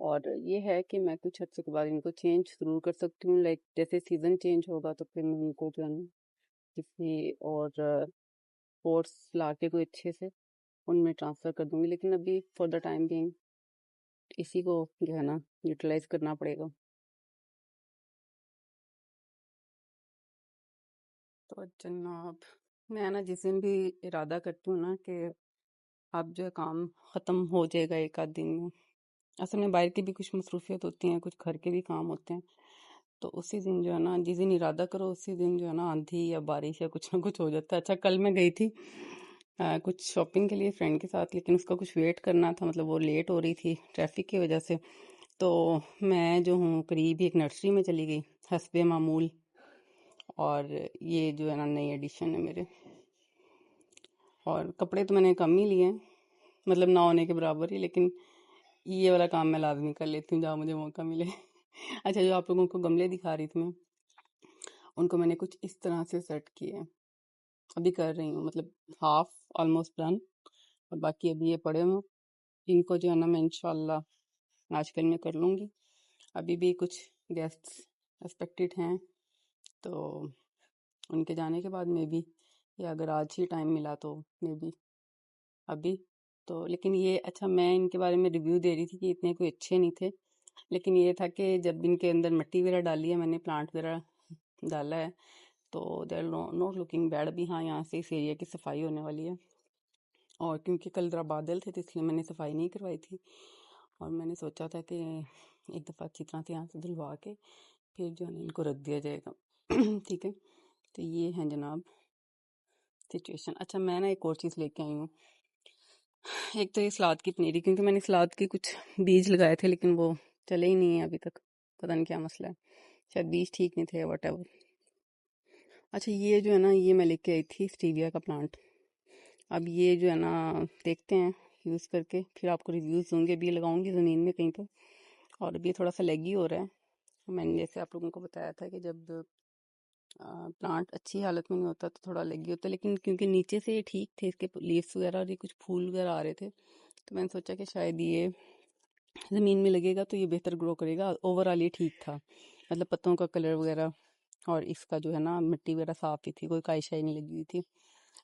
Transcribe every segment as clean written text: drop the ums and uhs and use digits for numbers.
اور یہ ہے کہ میں کچھ عرصے کے بعد ان کو چینج ضرور کر سکتی ہوں، لائک جیسے سیزن چینج ہوگا تو پھر میں ان کو جو ہے نا کسی اور کورس لا کے کوئی اچھے سے ان میں ٹرانسفر کر دوں گی، لیکن ابھی فار دا ٹائم بینگ اسی کو جو ہے نا یوٹیلائز کرنا پڑے گا۔ تو جناب میں نا جس دن بھی ارادہ کرتی ہوں نا کہ اب جو ہے کام ختم ہو جائے گا ایک آدھ دن میں، اصل میں باہر کی بھی کچھ مصروفیت ہوتی ہیں، کچھ گھر کے بھی کام ہوتے ہیں، تو اسی دن جو ہے نا جس دن ارادہ کرو اسی دن جو ہے نا آندھی یا بارش یا کچھ نہ کچھ ہو جاتا ہے۔ اچھا کل میں گئی تھی کچھ شاپنگ کے لیے فرینڈ کے ساتھ، لیکن اس کا کچھ ویٹ کرنا تھا، مطلب وہ لیٹ ہو رہی تھی ٹریفک کی وجہ سے، تو میں جو ہوں قریب ایک نرسری میں چلی گئی حسب معمول، اور یہ جو ہے نا نئی ایڈیشن ہے میرے، اور کپڑے تو میں نے کم ہی لیے ہیں، مطلب نہ ہونے کے برابر ہی، لیکن یہ والا کام میں لازمی کر لیتی ہوں جہاں مجھے موقع ملے۔ اچھا جو آپ لوگوں کو گملے دکھا رہی تھی میں، ان کو میں نے کچھ اس طرح سے سیٹ کیے ہیں، ابھی کر رہی ہوں، مطلب ہاف آلموسٹ ڈن، اور باقی ابھی یہ پڑے ہوں، ان کو جو ہے نا میں انشاءاللہ آج کل میں کر لوں گی۔ ابھی بھی کچھ گیسٹ ایکسپیکٹڈ ہیں، تو ان کے جانے کے بعد میں بھی، یا اگر آج ہی ٹائم ملا تو میں بھی ابھی تو، لیکن یہ اچھا میں ان کے بارے میں ریویو دے رہی تھی کہ اتنے کوئی اچھے نہیں تھے، لیکن یہ تھا کہ جب ان کے اندر مٹی وغیرہ ڈالی ہے، میں نے پلانٹ وغیرہ ڈالا ہے، تو they are not looking bad. ابھی ہاں یہاں سے اس ایریا کی صفائی ہونے والی ہے، اور کیونکہ کل ذرا بادل تھے تو اس لیے میں نے صفائی نہیں کروائی تھی، اور میں نے سوچا تھا کہ ایک دفعہ اچھی طرح سے یہاں سے دھلوا کے پھر جو ہے نا ان کو رکھ دیا جائے گا۔ ٹھیک ہے، تو یہ ہیں جناب سچویشن۔ اچھا میں نا ایک اور چیز لے کے آئی ہوں، ایک تو یہ سلاد کی پنیری، کیونکہ میں نے سلاد کے کچھ بیج لگائے تھے لیکن وہ چلے ہی نہیں ہیں ابھی تک، پتہ نہیں کیا مسئلہ ہے، شاید بیج ٹھیک نہیں تھے واٹ ایور۔ اچھا یہ جو ہے نا یہ میں لے کے آئی تھی اسٹیویا کا پلانٹ، اب یہ جو ہے نا دیکھتے ہیں یوز کر کے، پھر آپ کو ریویوز دوں گے۔ ابھی لگاؤں گی زمین میں کہیں پہ، اور ابھی تھوڑا سا لیگی ہو رہا ہے، میں نے جیسے آپ لوگوں کو بتایا تھا کہ جب پلانٹ اچھی حالت میں نہیں ہوتا تو تھوڑا لیگی ہوتا ہے، لیکن کیونکہ نیچے سے یہ ٹھیک تھے، اس کے لیفس وغیرہ اور یہ کچھ پھول وغیرہ آ رہے تھے، تو میں نے سوچا کہ شاید یہ زمین میں لگے گا تو یہ بہتر گرو کرے گا۔ اوور آل یہ ٹھیک تھا، مطلب پتوں کا کلر وغیرہ، اور اس کا جو ہے نا مٹی وغیرہ صاف ہی تھی، کوئی کائی شائی نہیں لگی ہوئی تھی،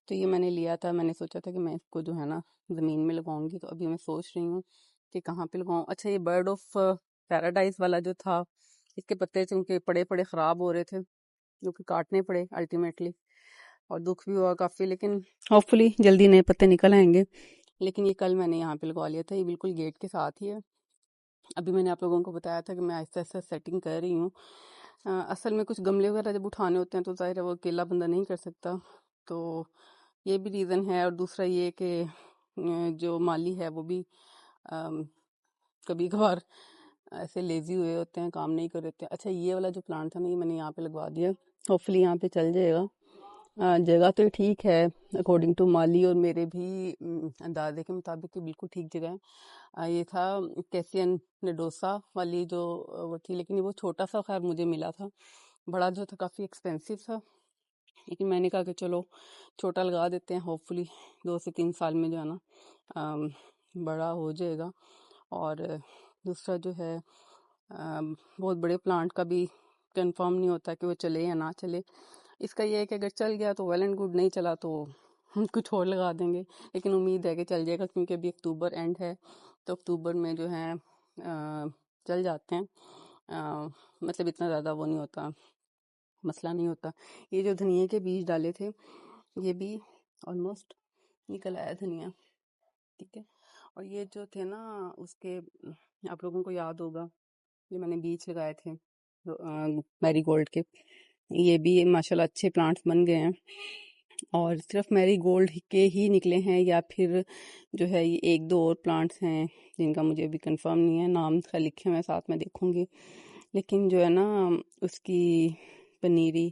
تو یہ میں نے لیا تھا۔ میں نے سوچا تھا کہ میں اس کو جو ہے نا زمین میں لگاؤں گی، تو ابھی میں سوچ رہی ہوں کہ کہاں پہ لگاؤں۔ اچھا یہ برڈ آف پیراڈائز والا جو تھا، اس کے پتے چونکہ پڑے پڑے خراب ہو رہے تھے، جو کہ کاٹنے پڑے الٹیمیٹلی، اور دکھ بھی ہوا کافی، لیکن ہوپ فلی جلدی نئے پتے نکل آئیں گے۔ لیکن یہ کل میں نے یہاں پہ لگوا لیا تھا، یہ بالکل گیٹ کے ساتھ ہی ہے۔ ابھی میں نے آپ لوگوں کو بتایا تھا کہ میں آہستہ آہستہ سیٹنگ کر رہی ہوں۔ اصل میں کچھ گملے وغیرہ جب اٹھانے ہوتے ہیں تو ظاہر ہے وہ اکیلا بندہ نہیں کر سکتا، تو یہ بھی ریزن ہے، اور دوسرا یہ کہ جو مالی ہے وہ بھی کبھی کبھار ایسے لیزی ہوئے ہوتے ہیں، کام نہیں کر رہتے۔ اچھا یہ والا جو پلانٹ تھا نا، یہ میں نے یہاں پہ لگوا دیا، ہوپ فلی یہاں پہ چل جائے گا۔ جگہ تو ٹھیک ہے اکارڈنگ ٹو مالی اور میرے بھی اندازے کے مطابق، یہ بالکل ٹھیک جگہ ہے۔ یہ تھا کیسین نڈوسا والی جو وہ تھی، لیکن وہ چھوٹا سا خیر مجھے ملا تھا، بڑا جو تھا کافی ایکسپینسو تھا، لیکن میں نے کہا کہ چلو چھوٹا لگا دیتے ہیں، ہوپ فلی 2 سے 3 سال میں جو ہے نا بڑا ہو جائے گا۔ اور دوسرا جو ہے بہت بڑے پلانٹ کا بھی کنفرم نہیں ہوتا کہ وہ چلے یا نہ چلے، اس کا یہ ہے کہ اگر چل گیا تو ویل اینڈ گڈ، نہیں چلا تو ہم کچھ اور لگا دیں گے، لیکن امید ہے کہ چل جائے گا، کیونکہ ابھی اکتوبر اینڈ ہے، تو اکتوبر میں جو ہے چل جاتے ہیں، مطلب اتنا زیادہ وہ نہیں ہوتا، مسئلہ نہیں ہوتا۔ یہ جو دھنیا کے بیج ڈالے تھے یہ بھی آلموسٹ نکل آیا دھنیا، ٹھیک ہے۔ اور یہ جو تھے نا اس کے، آپ لوگوں کو یاد ہوگا یہ میں نے بیج لگائے تھے میری گولڈ کے، یہ بھی ماشاءاللہ اچھے پلانٹس بن گئے ہیں، اور صرف میری گولڈ کے ہی نکلے ہیں، یا پھر جو ہے یہ 1-2 اور پلانٹس ہیں جن کا مجھے ابھی کنفرم نہیں ہے، نام لکھے ہوئے ساتھ میں دیکھوں گی، لیکن جو ہے نا اس کی پنیری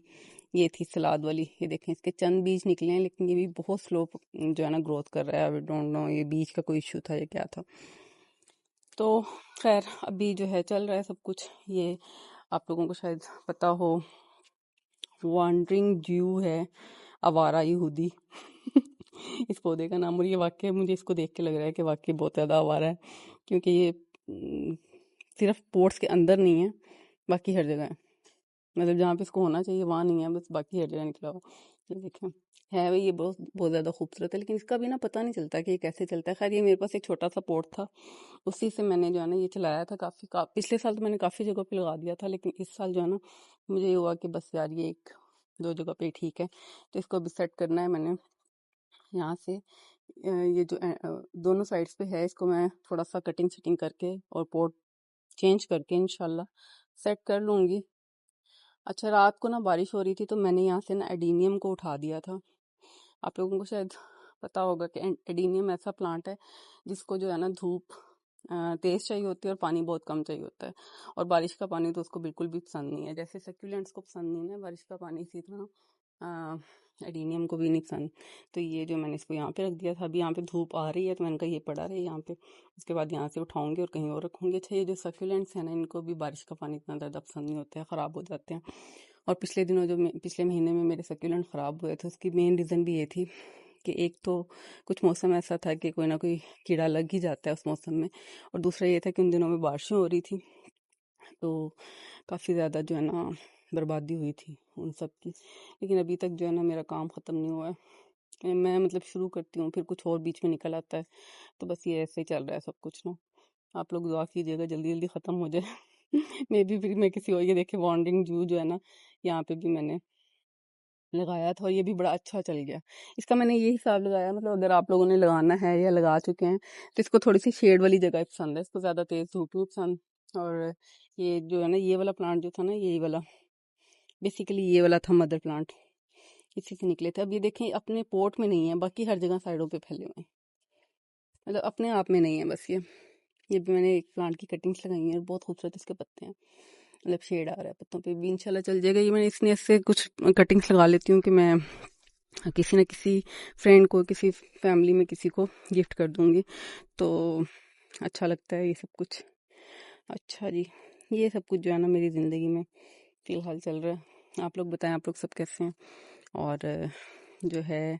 یہ تھی سلاد والی، یہ دیکھیں اس کے چند بیج نکلے ہیں، لیکن یہ بھی بہت سلو جو ہے نا گروتھ کر رہا ہے، I don't know یہ بیج کا کوئی ایشو تھا یا کیا تھا، تو خیر ابھی جو ہے چل رہا ہے سب کچھ۔ یہ آپ لوگوں کو شاید پتہ ہو، وانڈرنگ جیو ہے، آوارہ یہودی اس پودے کا نام، اور یہ واقعی مجھے اس کو دیکھ کے لگ رہا ہے کہ واقعی بہت زیادہ آوارہ ہے، کیونکہ یہ صرف پورٹس کے اندر نہیں ہے، باقی ہر جگہ ہے، مطلب جہاں پہ اس کو ہونا چاہیے وہاں نہیں ہے، بس باقی ہر جگہ نکلا ہوا. یہ دیکھیں ہے بھائی، یہ بہت بہت زیادہ خوبصورت ہے، لیکن اس کا بھی نا پتہ نہیں چلتا کہ یہ کیسے چلتا ہے. خیر یہ میرے پاس ایک چھوٹا سا پورٹ تھا، اسی سے میں نے جو ہے نا یہ چلایا تھا پچھلے سال تو میں نے کافی جگہ پہ لگا دیا تھا، لیکن اس سال جو ہے نا مجھے یہ ہوا کہ بس یار یہ ایک دو جگہ پہ ٹھیک ہے. تو اس کو ابھی سیٹ کرنا ہے میں نے یہاں سے. یہ جو دونوں سائڈس پہ ہے، اس کو میں تھوڑا سا کٹنگ شٹنگ کر کے اور پورٹ چینج کر کے انشاءاللہ سیٹ کر لوں گی. اچھا رات کو نا بارش ہو رہی تھی، تو میں نے یہاں سے نا ایڈینیم کو اٹھا دیا تھا. آپ لوگوں کو شاید پتا ہوگا کہ ایڈینیم ایسا پلانٹ ہے جس کو جو ہے نا دھوپ تیز چاہیے ہوتی ہے اور پانی بہت کم چاہیے ہوتا ہے، اور بارش کا پانی تو اس کو بالکل بھی پسند نہیں ہے. جیسے سیکولینٹس کو پسند نہیں ہے بارش کا پانی، اسی طرح ایڈینیم کو بھی نہیں پسند. تو یہ جو میں نے اس کو یہاں پہ رکھ دیا تھا، ابھی یہاں پہ دھوپ آ رہی ہے تو میں نے کہا یہ پڑا رہے یہاں پہ، اس کے بعد یہاں سے اٹھاؤں گی اور کہیں اور رکھوں گی. اچھا یہ جو سیکولینٹس ہیں نا، ان کو بھی بارش کا پانی اتنا زیادہ پسند نہیں ہوتا ہے، خراب ہو جاتے ہیں. اور پچھلے مہینے میں میرے سیکولینٹ خراب ہوئے تھے، اس کی مین ریزن بھی یہ تھی کہ ایک تو کچھ موسم ایسا تھا کہ کوئی نہ کوئی کیڑا لگ ہی جاتا ہے اس موسم میں، اور دوسرا یہ تھا کہ ان دنوں میں بارشیں ہو رہی تھی، تو کافی زیادہ جو ہے نا بربادی ہوئی تھی ان سب کی. لیکن ابھی تک جو ہے نا میرا کام ختم نہیں ہوا ہے. میں مطلب شروع کرتی ہوں پھر کچھ اور بیچ میں نکل آتا ہے، تو بس یہ ایسے ہی چل رہا ہے سب کچھ نا. آپ لوگ دعا کیجیے گا جلدی جلدی ختم ہو جائے. پھر میں کسی اور، یہ دیکھے وانڈرنگ جو ہے نا، یہاں پہ بھی میں نے لگایا تھا اور یہ بھی بڑا اچھا چل گیا. اس کا میں نے یہ حساب لگایا، مطلب اگر آپ لوگوں نے لگانا ہے یا لگا چکے ہیں تو اس کو تھوڑی سی شیڈ والی جگہ پسند ہے، اس کو زیادہ تیز دھوپ نہیں پسند. اور یہ جو ہے نا یہ والا پلانٹ جو تھا نا، یہی والا بیسیکلی یہ والا تھا مدر پلانٹ، اسی سے نکلے تھے. اب یہ دیکھیں اپنے پورٹ میں نہیں ہے، باقی ہر جگہ سائڈوں پہ پھیلے ہوئے ہیں، مطلب اپنے آپ میں نہیں ہے. بس یہ بھی میں نے ایک پلانٹ کی کٹنگس لگائی ہیں اور بہت خوبصورت اس کے پتے ہیں، مطلب شیڈ آ رہا ہے پتوں پہ بھی، انشاءاللہ چل جائے گا. یہ میں نے اس نے سے کچھ کٹنگس لگا لیتی ہوں کہ میں کسی نہ کسی فرینڈ کو، کسی فیملی میں کسی کو گفٹ کر دوں گی، تو اچھا لگتا ہے یہ سب کچھ. اچھا جی، یہ سب کچھ جو ہے نا میری زندگی میں فی الحال چل رہا ہے. آپ لوگ بتائیں آپ لوگ سب کیسے ہیں، اور جو ہے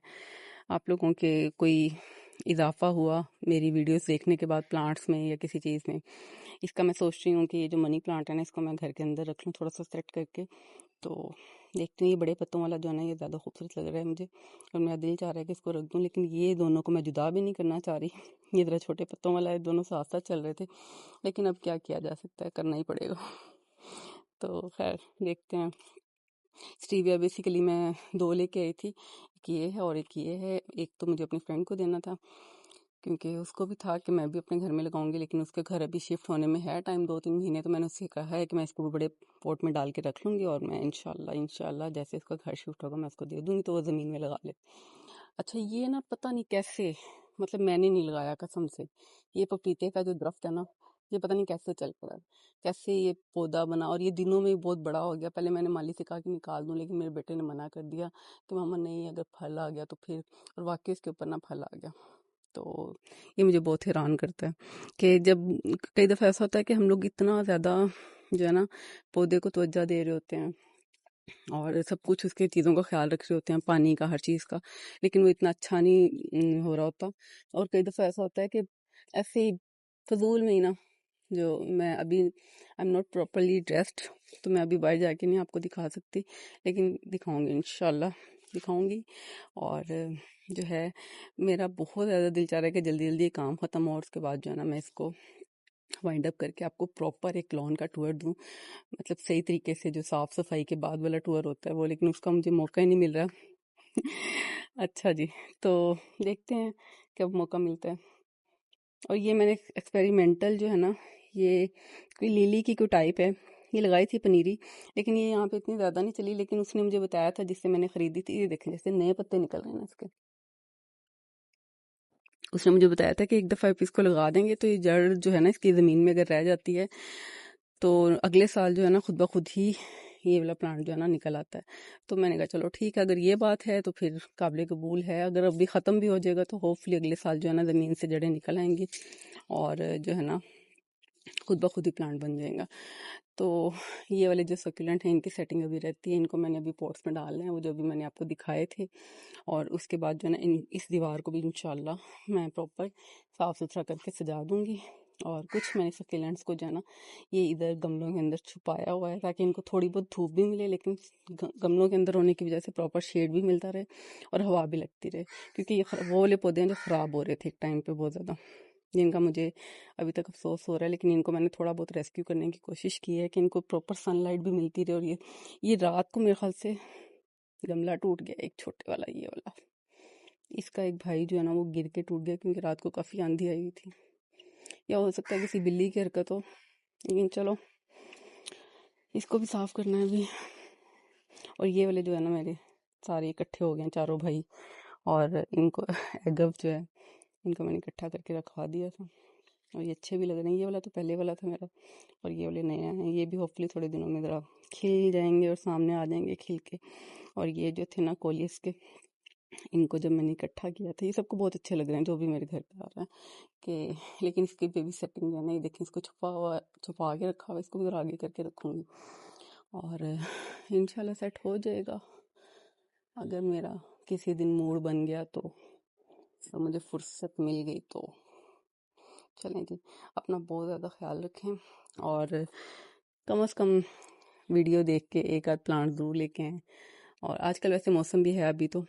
آپ لوگوں کے کوئی اضافہ ہوا میری ویڈیوز دیکھنے کے بعد پلانٹس میں یا کسی چیز میں. اس کا میں سوچ رہی ہوں کہ یہ جو منی پلانٹ ہے نا، اس کو میں گھر کے اندر رکھ لوں تھوڑا سا سیٹ کر کے. تو دیکھتی ہوں، یہ بڑے پتوں والا جو ہے نا یہ زیادہ خوبصورت لگ رہا ہے مجھے، اور میرا دل چاہ رہا ہے کہ اس کو رکھ دوں، لیکن یہ دونوں کو میں جدا بھی نہیں کرنا چاہ رہی. یہ ذرا چھوٹے پتوں والا ہے، دونوں ساتھ ساتھ چل رہے تھے، لیکن اب کیا کیا جا سکتا ہے، کرنا ہی پڑے گا. تو خیر دیکھتے ہیں. اسٹیویا بیسیکلی میں 2 لے کے آئی تھی، ایک یہ ہے اور ایک یہ ہے. ایک تو مجھے اپنی فرینڈ کو دینا تھا کیونکہ اس کو بھی تھا کہ میں بھی اپنے گھر میں لگاؤں گی، لیکن اس کے گھر ابھی شفٹ ہونے میں ہے ٹائم 2-3 مہینے. تو میں نے اس سے کہا ہے کہ میں اس کو بڑے پوٹ میں ڈال کے رکھ لوں گی، اور میں انشاءاللہ جیسے اس کا گھر شفٹ ہوگا میں اس کو دے دوں گی تو وہ زمین میں لگا لے. اچھا یہ نا پتہ نہیں کیسے، مطلب میں نے نہیں لگایا قسم سے، یہ پپیتے کا جو درخت ہے نا، یہ پتہ نہیں کیسے چل پڑا، کیسے یہ پودا بنا، اور یہ دنوں میں بہت بڑا ہو گیا. پہلے میں نے مالی سے کہا کہ نکال دوں، لیکن میرے بیٹے نے منع کر دیا کہ ماما نہیں، اگر پھل آ گیا تو پھر، اور واقعی اس کے اوپر نا پھل آ گیا. تو یہ مجھے بہت حیران کرتا ہے کہ جب کئی دفعہ ایسا ہوتا ہے کہ ہم لوگ اتنا زیادہ جو ہے نا پودے کو توجہ دے رہے ہوتے ہیں اور سب کچھ اس کے چیزوں کا خیال رکھ رہے ہوتے ہیں، پانی کا، ہر چیز کا، لیکن وہ اتنا اچھا نہیں ہو رہا ہوتا. اور کئی دفعہ ایسا ہوتا ہے کہ ایسے ہی فضول میں ہی نا، جو میں ابھی I am not properly dressed, تو میں ابھی باہر جا کے نہیں آپ کو دکھا سکتی، لیکن دکھاؤں گی انشاءاللہ، دکھاؤں گی. اور جو ہے میرا بہت زیادہ دل چاہ رہا ہے کہ جلدی جلدی یہ کام ختم ہو، اور اس کے بعد جو ہے نا میں اس کو وائنڈ اپ کر کے آپ کو پراپر ایک لان کا ٹور دوں، مطلب صحیح طریقے سے، جو صاف صفائی کے بعد والا ٹور ہوتا ہے وہ، لیکن اس کا مجھے موقع ہی نہیں مل رہا. اچھا جی، تو دیکھتے ہیں کب موقع ملتا ہے. اور یہ میں نے ایکسپیریمنٹل جو ہے نا، یہ کوئی لیلی کی کوئی ٹائپ ہے، یہ لگائی تھی پنیری، لیکن یہ یہاں پہ اتنی زیادہ نہیں چلی. لیکن اس نے مجھے بتایا تھا جس سے میں نے خریدی تھی، یہ دیکھیں جیسے نئے پتے نکل رہے ہیں نا اس کے. اس نے مجھے بتایا تھا کہ ایک دفعہ آپ اس کو لگا دیں گے تو یہ جڑ جو ہے نا اس کی زمین میں اگر رہ جاتی ہے تو اگلے سال جو ہے نا خود بخود ہی یہ والا پلانٹ جو ہے نا نکل آتا ہے. تو میں نے کہا چلو ٹھیک ہے، اگر یہ بات ہے تو پھر قابل قبول ہے. اگر ابھی ختم بھی ہو جائے گا تو ہوپفلی اگلے سال جو ہے نا زمین سے جڑیں نکل آئیں گی اور جو ہے نا خود بخود ہی پلانٹ بن جائے گا. تو یہ والے جو سکولنٹ ہیں ان کی سیٹنگ ابھی رہتی ہے، ان کو میں نے ابھی پوٹس میں ڈالنا ہے، وہ جو ابھی میں نے آپ کو دکھائے تھے. اور اس کے بعد جو ہے نا اس دیوار کو بھی انشاءاللہ میں پراپر صاف ستھرا کر کے سجا دوں گی. اور کچھ میں نے سکیلنٹس کو جو ہے نا یہ ادھر گملوں کے اندر چھپایا ہوا ہے تاکہ ان کو تھوڑی بہت دھوپ بھی ملے، لیکن گملوں کے اندر ہونے کی وجہ سے پراپر شیڈ بھی ملتا رہے اور ہوا بھی لگتی رہے، کیونکہ یہ وہ والے پودے ہیں جو خراب ہو رہے تھے ایک ٹائم پہ بہت زیادہ، جن کا مجھے ابھی تک افسوس ہو رہا ہے، لیکن ان کو میں نے تھوڑا بہت ریسکیو کرنے کی کوشش کی ہے کہ ان کو پراپر سن لائٹ بھی ملتی رہے۔ اور یہ رات کو میرے خیال سے گملہ ٹوٹ گیا ایک چھوٹے والا، یہ والا، اس کا ایک بھائی جو ہے نا وہ گر کے ٹوٹ گیا کیونکہ رات کو کافی آندھی آئی ہوئی تھی، یا ہو سکتا ہے کسی بلی کی حرکت ہو، لیکن چلو اس کو بھی صاف کرنا ہے ابھی۔ اور یہ والے جو ہے نا میرے سارے اکٹھے ہو گئے ہیں چاروں بھائی، اور ان کو ایگو جو ہے ان کو میں نے اکٹھا کر کے رکھوا دیا تھا، اور یہ اچھے بھی لگ رہے ہیں۔ یہ والا تو پہلے والا تھا میرا، اور یہ والے نئے ہیں، یہ بھی ہوپفلی تھوڑے دنوں میں ذرا کھل جائیں گے اور سامنے آ جائیں گے کھل کے۔ اور یہ جو تھے نا کولیس کے، ان کو جب میں نے اکٹھا کیا تھا، یہ سب کو بہت اچھے لگ رہے ہیں جو بھی میرے گھر پہ آ رہا ہے، کہ لیکن اس کی بیبی سیٹنگ جو ہے نا، یہ دیکھیں اس کو چھپا کے رکھا ہوا ہے، اس کو بھی ذرا آگے کر کے رکھوں گی، اور انشاءاللہ سیٹ ہو جائے گا اگر میرا کسی دن موڈ بن گیا تو، اور مجھے فرصت مل گئی تو۔ چلیں جی، اپنا بہت زیادہ خیال رکھیں، اور کم از کم ویڈیو دیکھ کے ایک آدھ پلانٹ ضرور لے کے آئیں۔ اور آج کل ویسے موسم بھی ہے ابھی تو،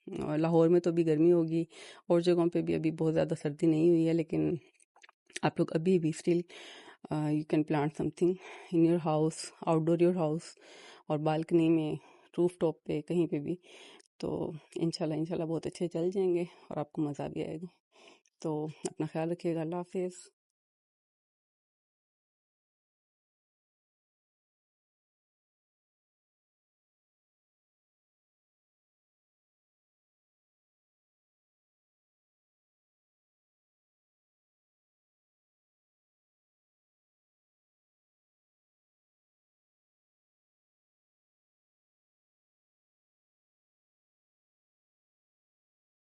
اور لاہور میں تو ابھی گرمی ہوگی، اور جگہوں پہ بھی ابھی بہت زیادہ سردی نہیں ہوئی ہے، لیکن آپ لوگ ابھی بھی still you can plant something in your house, outdoor your house, اور بالکنی میں، روف ٹاپ پہ، کہیں پہ بھی، تو انشاءاللہ بہت اچھے چل جائیں گے اور آپ کو مزہ بھی آئے گا۔ تو اپنا خیال رکھیے گا، اللہ حافظ۔